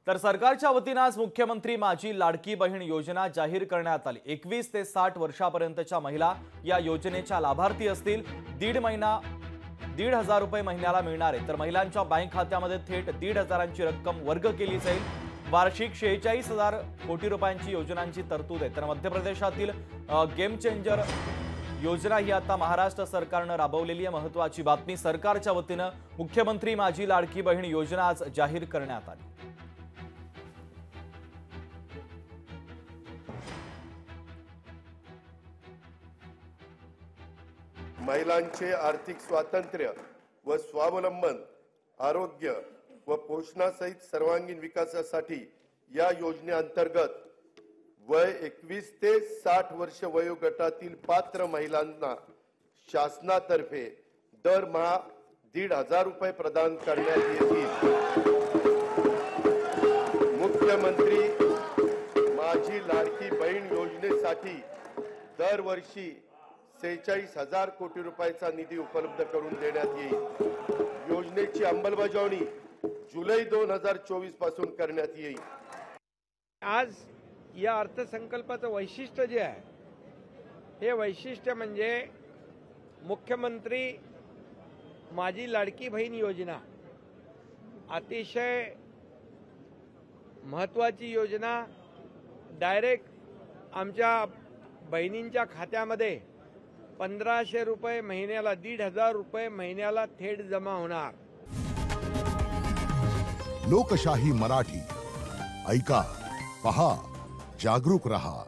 तर सरकारच्या वतीने आज मुख्यमंत्री माझी लाडकी बहीण योजना जाहीर करण्यात आली। 21 ते 60 वर्षापर्यंतच्या महिला या योजनेच्या लाभार्थी असतील। 1,500 रुपये महिन्याला मिळणार आहे। तर महिलांच्या बँक खात्यामध्ये थेट 1,500ची रक्कम वर्ग केली जाईल। वार्षिक 46,000 कोटी रुपयांची योजनांची तरतूद आहे। तर मध्य प्रदेशातील गेम चेंजर योजना ही आता महाराष्ट्र सरकारने राबवलेली आहे। महत्त्वाची बातमी, सरकारच्या वतीने मुख्यमंत्री माझी लाडकी बहीण योजना आज जाहीर करण्यात आली। महिलांचे आर्थिक स्वातंत्र्य व स्वावलंबन, आरोग्य व पोषणासहित सर्वांगीण विकासासाठी या योजनेअंतर्गत वय 21 ते 60 वर्ष वयोगटातील पात्र महिलांना शासनातर्फे दरमहा 1,500 रुपये प्रदान करण्यात येतील। मुख्यमंत्री माझी लाडकी बहीण योजनेसाठी दरवर्षी 46,000 कोटी रुपयाचा निधी उपलब्ध करून देण्यात येईल। योजनेची अंमलबजावणी जुलै 2024 पासून करण्यात येईल। आज या अर्थसंकल्पाचं वैशिष्ट्य जे आहे, हे वैशिष्ट्य म्हणजे मुख्यमंत्री माझी लाडकी बहीण योजना अतिशय महत्त्वाची योजना। डायरेक्ट आमच्या बहिणींच्या खात्यामध्ये 1,500 रुपये महिन्याला, 1,500 रुपये महिन्याला थेट जमा होणार। लोकशाही मराठी ऐका, पहा, जागरूक रहा।